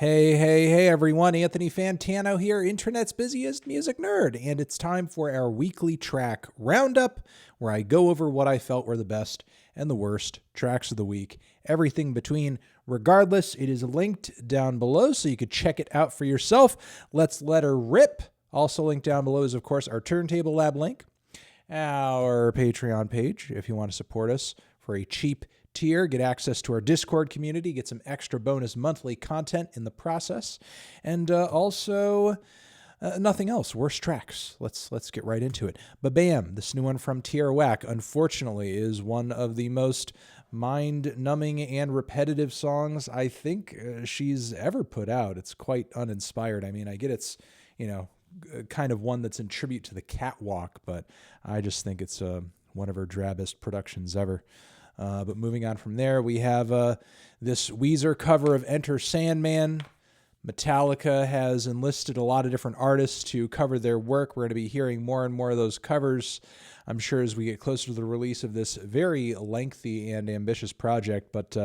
Hey, everyone. Anthony Fantano here, internet's busiest music nerd, and it's time for our weekly track roundup, where I go over what I felt were the best and the worst tracks of the week, everything between. Regardless, it is linked down below, so you could check it out for yourself. Let's let her rip. Also linked down below is, of course, our Turntable Lab link, our Patreon page, if you want to support us for a cheap tier, get access to our Discord community, get some extra bonus monthly content in the process, and also nothing else. Worst tracks. Let's get right into it. Bam, this new one from Tierra, unfortunately, is one of the most mind-numbing and repetitive songs I think she's ever put out. It's quite uninspired. I mean, I get it's, kind of one that's in tribute to the catwalk, but I just think it's one of her drabbest productions ever. But moving on from there, we have this Weezer cover of Enter Sandman. Metallica has enlisted a lot of different artists to cover their work. We're going to be hearing more and more of those covers, I'm sure, as we get closer to the release of this very lengthy and ambitious project. But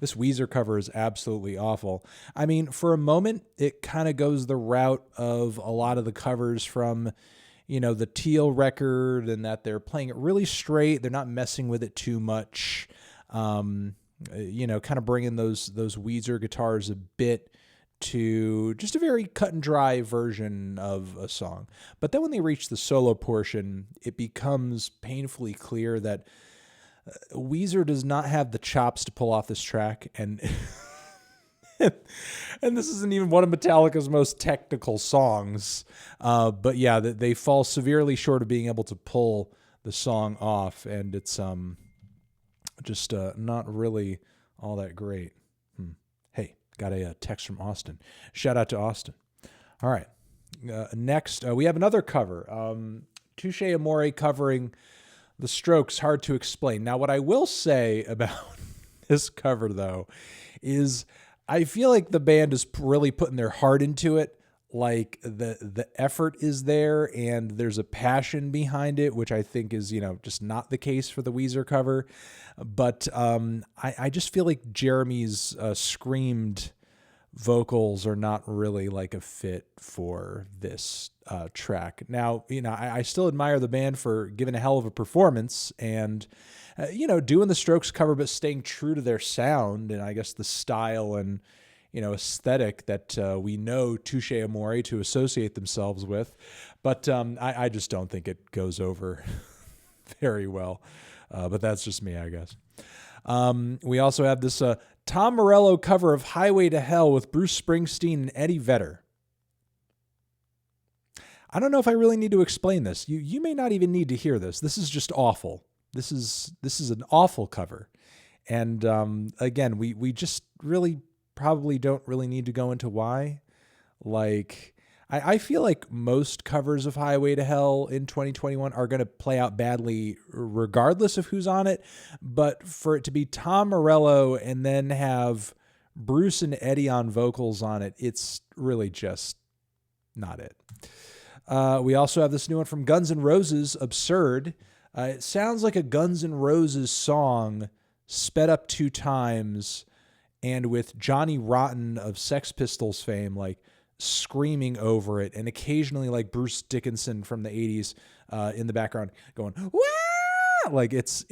this Weezer cover is absolutely awful. I mean, for a moment, it kind of goes the route of a lot of the covers from the Teal record, and that they're playing it really straight. They're not messing with it too much. Kind of bringing those Weezer guitars a bit to just a very cut and dry version of a song. But then when they reach the solo portion, it becomes painfully clear that Weezer does not have the chops to pull off this track, and and this isn't even one of Metallica's most technical songs. But yeah, they fall severely short of being able to pull the song off, and it's just not really all that great. Hey, got a text from Austin. Shout out to Austin. All right. Next, we have another cover. Touche Amore covering The Strokes, Hard to Explain. Now, what I will say about this cover, though, is I feel like the band is really putting their heart into it. Like the effort is there and there's a passion behind it, which I think is, just not the case for the Weezer cover. But I just feel like Jeremy's screamed vocals are not really like a fit for this track. Now, I still admire the band for giving a hell of a performance and doing the Strokes cover, but staying true to their sound and I guess the style and, aesthetic that we know Touche Amore to associate themselves with. But I just don't think it goes over very well. But that's just me, I guess. We also have this Tom Morello cover of Highway to Hell with Bruce Springsteen and Eddie Vedder. I don't know if I really need to explain this. You may not even need to hear this. This is just awful. This is an awful cover. And again, we just really probably don't really need to go into why. Like, I feel like most covers of Highway to Hell in 2021 are going to play out badly regardless of who's on it. But for it to be Tom Morello and then have Bruce and Eddie on vocals on it, it's really just not it. We also have this new one from Guns N' Roses, Absurd. It sounds like a Guns N' Roses song sped up 2 times and with Johnny Rotten of Sex Pistols fame, like screaming over it. And occasionally like Bruce Dickinson from the 80s in the background going, "Wah!" Like it's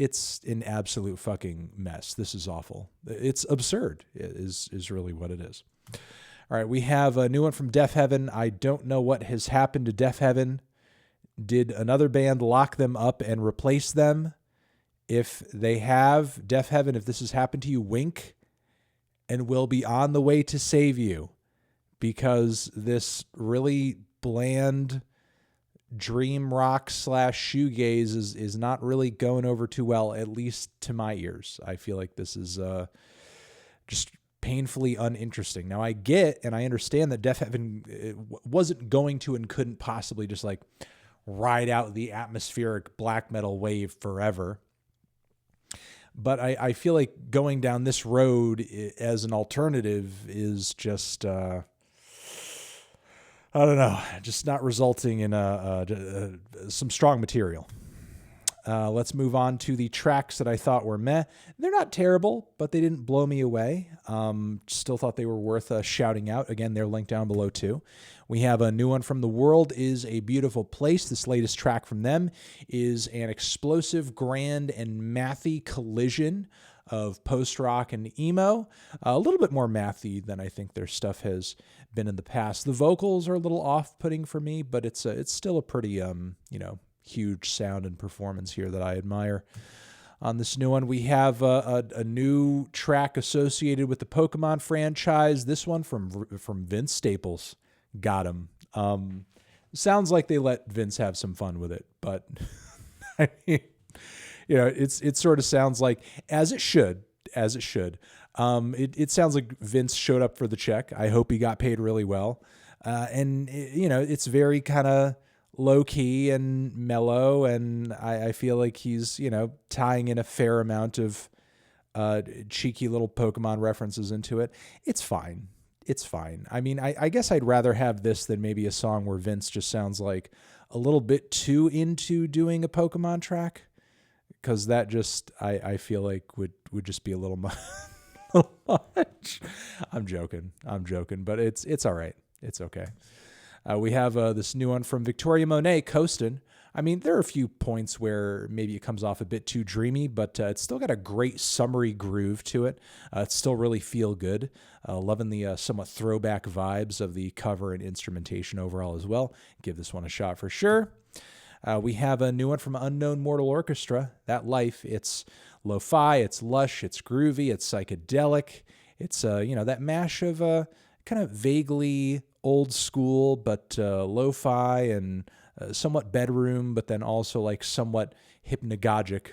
an absolute fucking mess. This is awful. It's absurd is really what it is. All right. We have a new one from Deaf Heaven. I don't know what has happened to Deaf Heaven. Did another band lock them up and replace them? If they have, Deaf Heaven, if this has happened to you, wink, and we'll be on the way to save you, because this really bland dream rock / shoegaze is not really going over too well, at least to my ears. I feel like this is just painfully uninteresting. Now I get and I understand that Deaf Heaven wasn't going to and couldn't possibly just like ride out the atmospheric black metal wave forever. But I feel like going down this road as an alternative is just, I don't know, just not resulting in some strong material. Let's move on to the tracks that I thought were meh. They're not terrible, but they didn't blow me away. Still thought they were worth shouting out. Again, they're linked down below too. We have a new one from The World is a Beautiful Place. This latest track from them is an explosive, grand, and mathy collision of post-rock and emo. A little bit more mathy than I think their stuff has been in the past. The vocals are a little off-putting for me, but it's still a pretty, huge sound and performance here that I admire. On this new one, we have a new track associated with the Pokemon franchise. This one from Vince Staples. Got him. Sounds like they let Vince have some fun with it, but I mean, it sort of sounds like as it should. It sounds like Vince showed up for the check. I hope he got paid really well. It's very kind of low key and mellow, and I feel like he's, tying in a fair amount of cheeky little Pokemon references into it. It's fine. I mean, I guess I'd rather have this than maybe a song where Vince just sounds like a little bit too into doing a Pokemon track, because that just, I feel like would just be a little much. I'm joking, but it's all right. It's okay. We have this new one from Victoria Monét, Coastin. I mean, there are a few points where maybe it comes off a bit too dreamy, but it's still got a great summery groove to it. It's still really feel good. Loving the somewhat throwback vibes of the cover and instrumentation overall as well. Give this one a shot for sure. We have a new one from Unknown Mortal Orchestra, That Life. It's lo-fi, it's lush, it's groovy, it's psychedelic. It's, that mash of kind of vaguely old school, but lo-fi and somewhat bedroom, but then also like somewhat hypnagogic.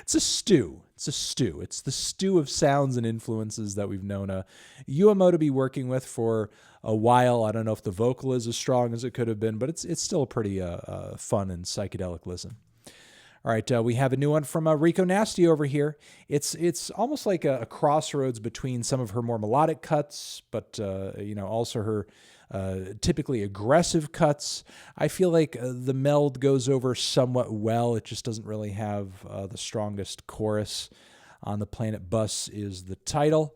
It's a stew. It's the stew of sounds and influences that we've known UMO to be working with for a while. I don't know if the vocal is as strong as it could have been, but it's still a pretty fun and psychedelic listen. All right, we have a new one from Rico Nasty over here. It's almost like a crossroads between some of her more melodic cuts, but also her typically aggressive cuts. I feel like the meld goes over somewhat well. It just doesn't really have the strongest chorus. On the Planet Bus is the title.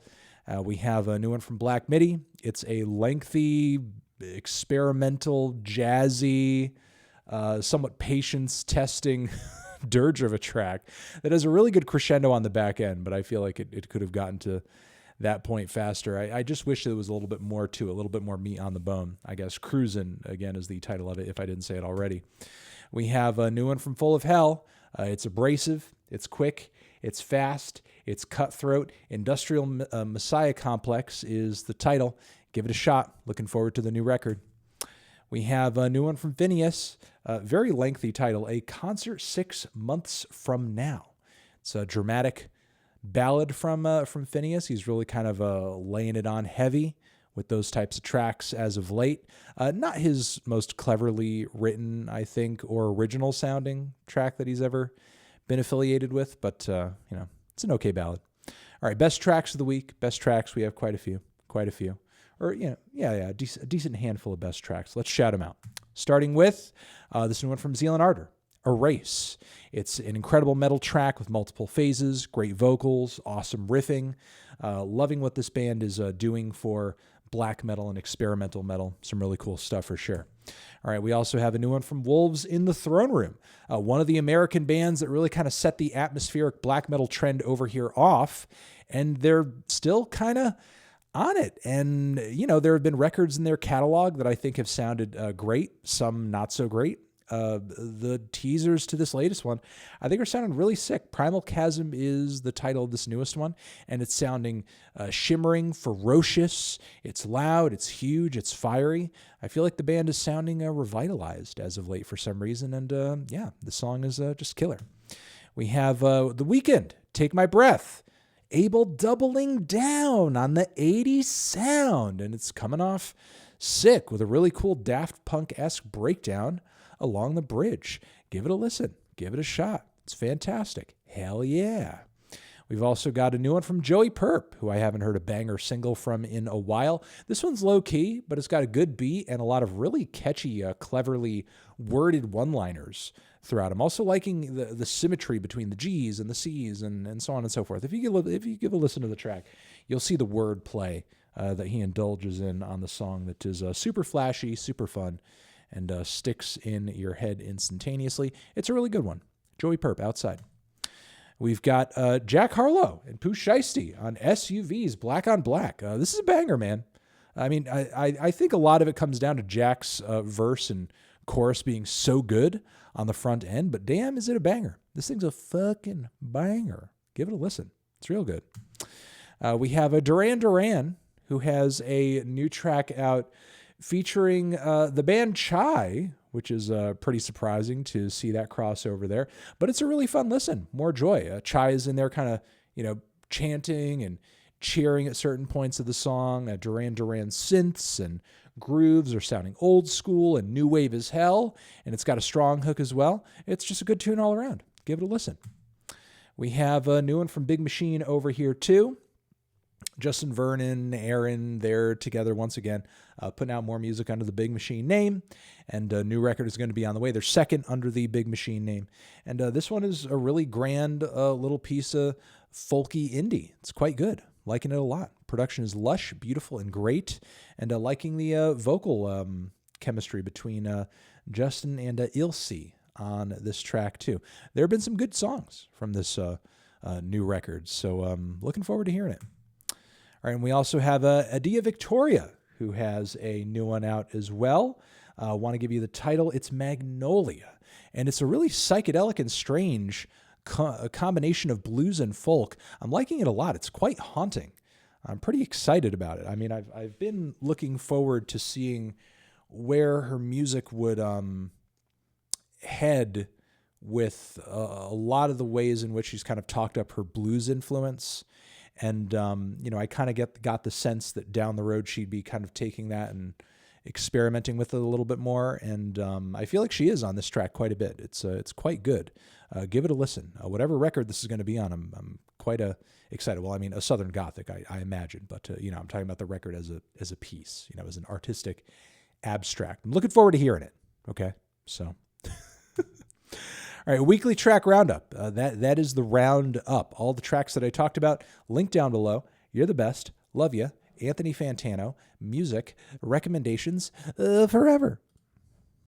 We have a new one from Black Midi. It's a lengthy, experimental, jazzy, somewhat patience-testing dirge of a track that has a really good crescendo on the back end, but I feel like it could have gotten to that point faster. I just wish there was a little bit more to it, a little bit more meat on the bone. I guess Cruisin', again, is the title of it, if I didn't say it already. We have a new one from Full of Hell. It's abrasive, it's quick, it's fast, it's cutthroat. Industrial Messiah Complex is the title. Give it a shot. Looking forward to the new record. We have a new one from FINNEAS, very lengthy title, A Concert 6 Months From Now. It's a dramatic ballad from FINNEAS. He's really kind of laying it on heavy with those types of tracks as of late. Not his most cleverly written, I think, or original sounding track that he's ever been affiliated with, but it's an okay ballad. All right, best tracks of the week. Best tracks, we have quite a few. Or, a decent handful of best tracks. Let's shout them out. Starting with this new one from Zeal and Ardor, Erase. It's an incredible metal track with multiple phases, great vocals, awesome riffing. Loving what this band is doing for black metal and experimental metal. Some really cool stuff for sure. All right, we also have a new one from Wolves in the Throne Room, one of the American bands that really kind of set the atmospheric black metal trend over here off, and they're still kind of on it. And, there have been records in their catalog that I think have sounded great, some not so great. The teasers to this latest one, I think, are sounding really sick. Primal Chasm is the title of this newest one, and it's sounding shimmering, ferocious. It's loud, it's huge, it's fiery. I feel like the band is sounding revitalized as of late for some reason, and the song is just killer. We have The Weeknd, Take My Breath. Abel doubling down on the 80s sound, and it's coming off sick with a really cool Daft Punk-esque breakdown along the bridge. Give it a listen. Give it a shot. It's fantastic. Hell yeah. We've also got a new one from Joey Purp, who I haven't heard a banger single from in a while. This one's low-key, but it's got a good beat and a lot of really catchy, cleverly worded one-liners throughout. I'm also liking the symmetry between the G's and the C's and so on and so forth. If you give a listen to the track, you'll see the word play that he indulges in on the song that is super flashy, super fun, and sticks in your head instantaneously. It's a really good one. Joey Purp, Outside. We've got Jack Harlow and Pooh Shiesty on SUVs, Black on Black. This is a banger, man. I mean, I think a lot of it comes down to Jack's verse and chorus being so good on the front end, but damn, is it a banger. This thing's a fucking banger. Give it a listen. It's real good. We have a Duran, who has a new track out featuring the band Chai, which is pretty surprising to see that crossover there. But it's a really fun listen. More joy. Chai is in there kind of, chanting and cheering at certain points of the song. Duran synths and grooves are sounding old school and new wave as hell. And it's got a strong hook as well. It's just a good tune all around. Give it a listen. We have a new one from Big Machine over here too. Justin Vernon, Aaron, they're together once again, putting out more music under the Big Machine name, and a new record is going to be on the way. They're second under the Big Machine name, and this one is a really grand little piece of folky indie. It's quite good. Liking it a lot. Production is lush, beautiful, and great, and liking the vocal chemistry between Justin and Ilsey on this track too. There have been some good songs from this new record, so looking forward to hearing it. All right, and we also have Adia Victoria, who has a new one out as well. I want to give you the title. It's Magnolia, and it's a really psychedelic and strange combination of blues and folk. I'm liking it a lot. It's quite haunting. I'm pretty excited about it. I mean, I've been looking forward to seeing where her music would head with a lot of the ways in which she's kind of talked up her blues influence. And, I kind of got the sense that down the road she'd be kind of taking that and experimenting with it a little bit more. And I feel like she is on this track quite a bit. It's quite good. Give it a listen. Whatever record this is going to be on, I'm quite excited. Well, I mean, a Southern Gothic, I imagine. But, I'm talking about the record as a piece, as an artistic abstract. I'm looking forward to hearing it. Okay, so... All right, weekly track roundup. That is the roundup. All the tracks that I talked about, link down below. You're the best. Love you. Anthony Fantano. Music. Recommendations. Forever.